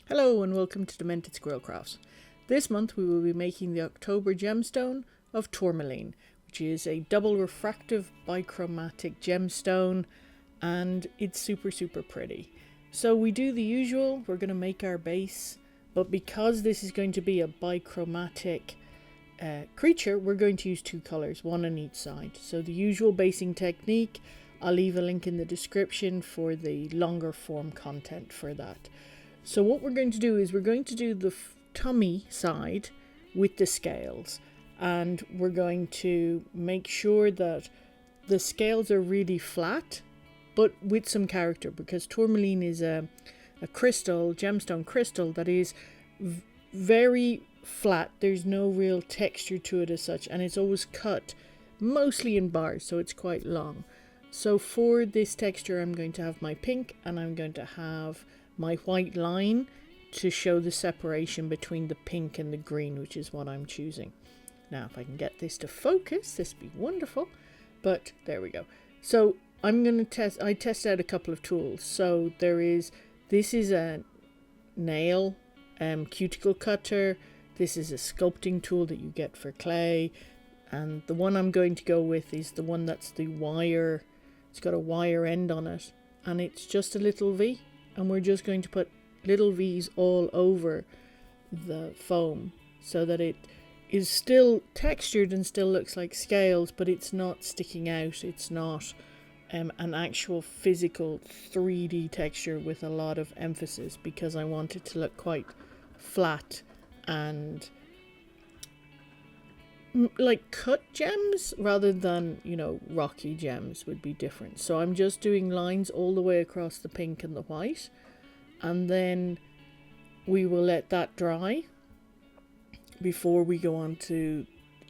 Hello and welcome to Demented Squirrel Crafts. This month we will be making the October Gemstone of Tourmaline, which is a double refractive bichromatic gemstone, and it's super pretty. So we do the usual, we're going to make our base, but because this is going to be a bichromatic creature, we're going to use two colours, one on each side. So the usual basing technique, I'll leave a link in the description for the longer form content for that. So what we're going to do is we're going to do the tummy side with the scales, and we're going to make sure that the scales are really flat but with some character, because tourmaline is a crystal, gemstone crystal, that is very flat. There's no real texture to it as such, and it's always cut mostly in bars, so it's quite long. So for this texture I'm going to have my pink, and I'm going to have my white line to show the separation between the pink and the green, which is what I'm choosing. Now if I can get this to focus, this would be wonderful, but there we go. So I'm going to I test out a couple of tools. So this is a nail cuticle cutter, this is a sculpting tool that you get for clay, and the one I'm going to go with is the one that's the wire. It's got a wire end on it, and it's just a little V. And we're just going to put little V's all over the foam so that it is still textured and still looks like scales, but it's not sticking out. It's not an actual physical 3D texture with a lot of emphasis, because I want it to look quite flat and like cut gems rather than, you know, rocky gems would be different. So I'm just doing lines all the way across the pink and the white, and then we will let that dry before we go on to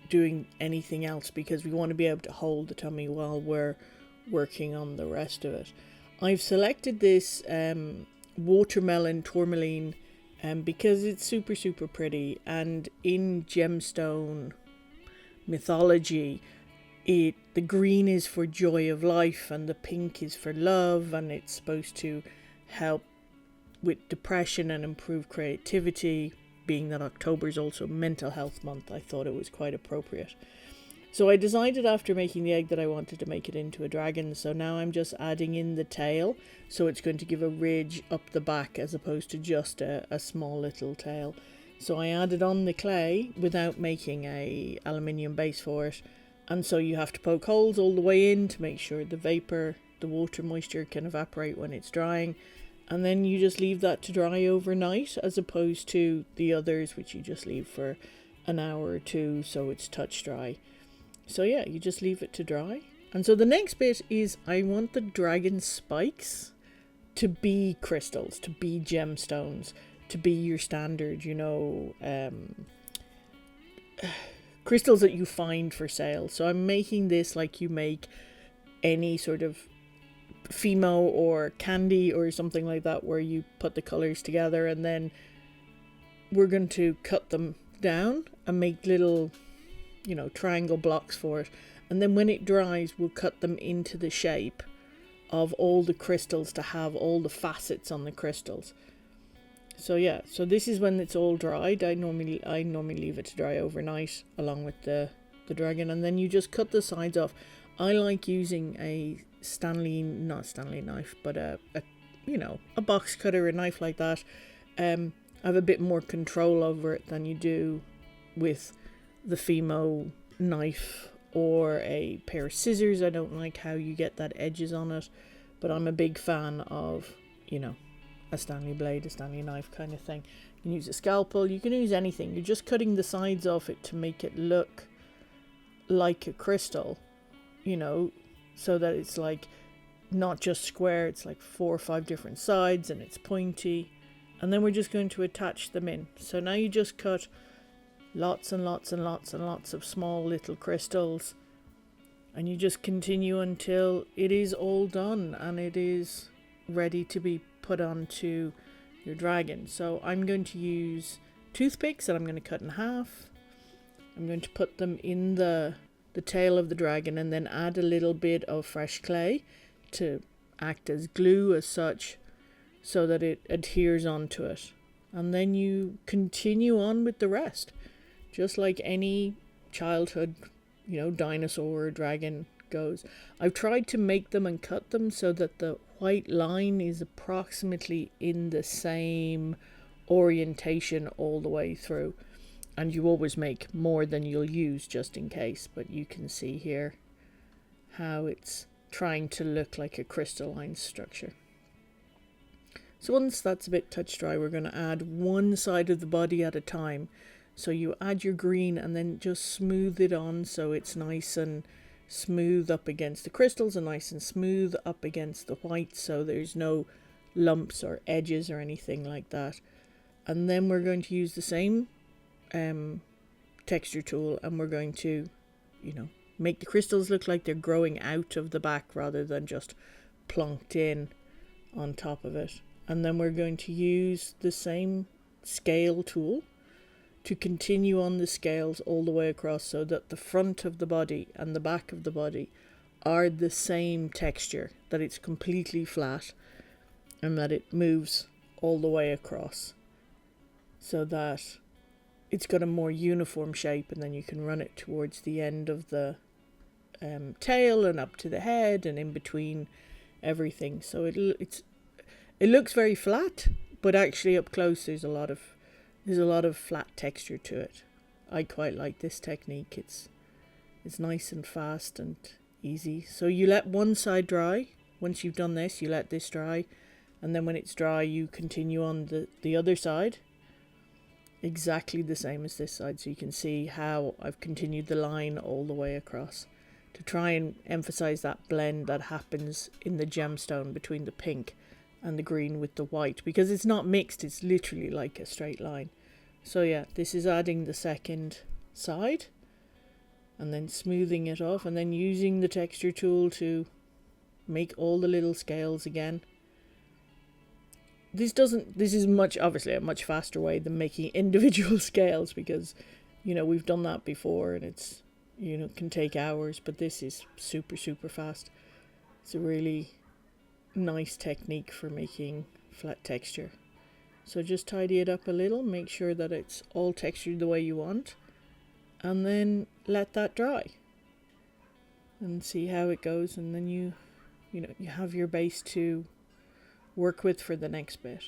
doing anything else, because we want to be able to hold the tummy while we're working on the rest of it. I've selected this watermelon tourmaline because it's super pretty, and in gemstone mythology the green is for joy of life and the pink is for love, and it's supposed to help with depression and improve creativity. Being that October is also mental health month, I thought it was quite appropriate. So I decided after making the egg that I wanted to make it into a dragon, so now I'm just adding in the tail, so it's going to give a ridge up the back as opposed to just a small little tail. So I added on the clay without making a aluminium base for it, and so you have to poke holes all the way in to make sure the vapor, the water moisture can evaporate when it's drying, and then you just leave that to dry overnight, as opposed to the others which you just leave for an hour or two so it's touch dry. So yeah, you just leave it to dry. And so the next bit is I want the dragon spikes to be crystals, to be gemstones, to be your standard, you know, crystals that you find for sale. So I'm making this like you make any sort of fimo or candy or something like that, where you put the colors together, and then we're going to cut them down and make little, you know, triangle blocks for it, and then when it dries we'll cut them into the shape of all the crystals to have all the facets on the crystals. So yeah, so this is when it's all dried. I normally leave it to dry overnight along with the dragon, and then you just cut the sides off. I like using a not Stanley knife, but a box cutter, a knife like that. I have a bit more control over it than you do with the fimo knife or a pair of scissors. I don't like how you get that edges on it, but I'm a big fan of, you know, a Stanley blade, a Stanley knife kind of thing. You can use a scalpel, you can use anything. You're just cutting the sides off it to make it look like a crystal, you know, so that it's like not just square, it's like 4 or 5 different sides and it's pointy. And then we're just going to attach them in. So now you just cut lots and lots and lots and lots of small little crystals, and you just continue until it is all done and it is ready to be put onto your dragon. So I'm going to use toothpicks that I'm going to cut in half. I'm going to put them in the tail of the dragon, and then add a little bit of fresh clay to act as glue as such, so that it adheres onto it. and then you continue on with the rest, just like any childhood, dinosaur or dragon goes. I've tried to make them and cut them so that the white line is approximately in the same orientation all the way through, and you always make more than you'll use just in case, but you can see here how it's trying to look like a crystalline structure. So once that's a bit touch dry, we're going to add one side of the body at a time. So you add your green and then just smooth it on so it's nice and smooth up against the crystals and nice and smooth up against the white, so there's no lumps or edges or anything like that. And then we're going to use the same texture tool, and we're going to, make the crystals look like they're growing out of the back rather than just plonked in on top of it. And then we're going to use the same scale tool to continue on the scales all the way across so that the front of the body and the back of the body are the same texture, that it's completely flat and that it moves all the way across so that it's got a more uniform shape, and then you can run it towards the end of the tail and up to the head and in between everything. So it looks very flat, but actually up close there's a lot of flat texture to it. I quite like this technique. It's nice and fast and easy. So you let one side dry. Once you've done this, you let this dry, and then when it's dry you continue on the other side exactly the same as this side. So you can see how I've continued the line all the way across to try and emphasize that blend that happens in the gemstone between the pink and the green with the white, because it's not mixed, it's literally like a straight line. So yeah, this is adding the second side and then smoothing it off, and then using the texture tool to make all the little scales again. This is obviously a much faster way than making individual scales, because we've done that before and it's can take hours, but this is super fast. It's a really nice technique for making flat texture. So just tidy it up a little, make sure that it's all textured the way you want, and then let that dry and see how it goes, and then you have your base to work with for the next bit.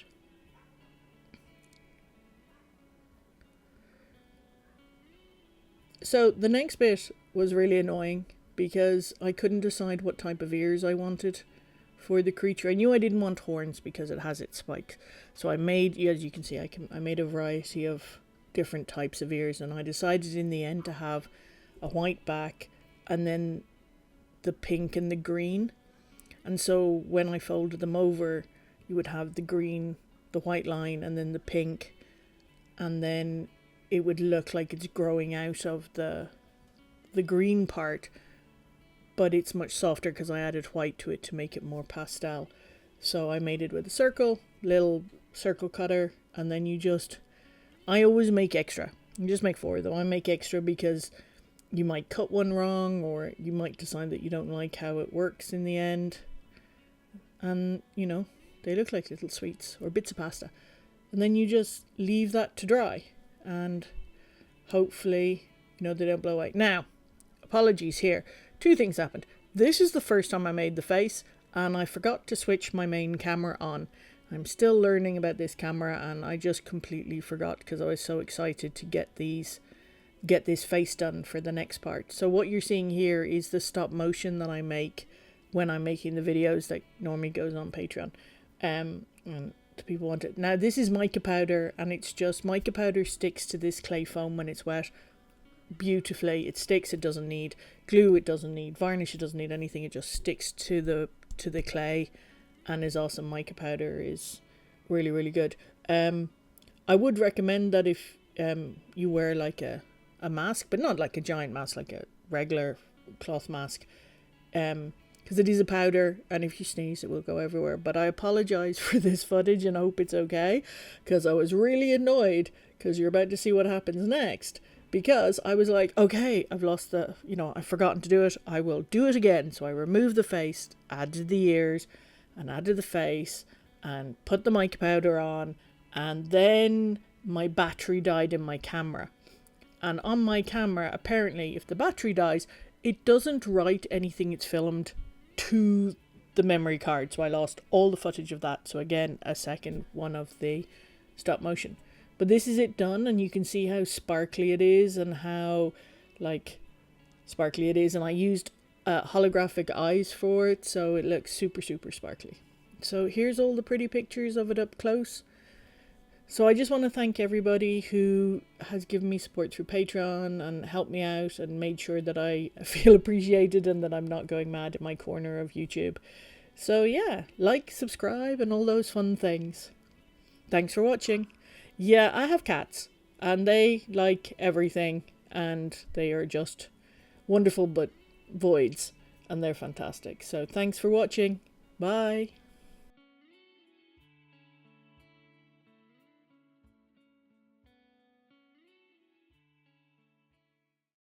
So the next bit was really annoying because I couldn't decide what type of ears I wanted for the creature. I knew I didn't want horns because it has its spikes. So I made, as you can see, I made a variety of different types of ears, and I decided in the end to have a white back and then the pink and the green. And so when I folded them over, you would have the green, the white line, and then the pink, and then it would look like it's growing out of the green part, but it's much softer because I added white to it to make it more pastel. So I made it with a little circle cutter, and then I always make extra. You just make 4 of them. I make extra because you might cut one wrong, or you might decide that you don't like how it works in the end. And, they look like little sweets or bits of pasta. And then you just leave that to dry, and hopefully, they don't blow away. Now, apologies here. 2 things happened. This is the first time I made the face, and I forgot to switch my main camera on. I'm still learning about this camera, and I just completely forgot because I was so excited to get this face done for the next part. So what you're seeing here is the stop motion that I make when I'm making the videos that normally goes on Patreon. And the people want it. Now this is mica powder, and it's just mica powder sticks to this clay foam when it's wet beautifully. It sticks. It doesn't need glue, it doesn't need varnish, it doesn't need anything. It just sticks to the clay and is awesome. Mica powder is really good. I would recommend that if you wear like a mask, but not like a giant mask, like a regular cloth mask, because it is a powder, and if you sneeze it will go everywhere. But I apologize for this footage and hope it's okay, because I was really annoyed, because you're about to see what happens next. Because I was like, okay, I've lost I've forgotten to do it. I will do it again. So I removed the face, added the ears, and added the face, and put the mica powder on, and then my battery died in my camera. And on my camera, apparently, if the battery dies, it doesn't write anything it's filmed to the memory card. So I lost all the footage of that. So again, a second one of the stop motion. But this is it done, and you can see how sparkly it is and how sparkly it is. And I used holographic eyes for it, so it looks super, super sparkly. So here's all the pretty pictures of it up close. So I just want to thank everybody who has given me support through Patreon and helped me out and made sure that I feel appreciated and that I'm not going mad in my corner of YouTube. So yeah, like, subscribe and all those fun things. Thanks for watching. Yeah, I have cats and they like everything and they are just wonderful but voids and they're fantastic. So thanks for watching. Bye.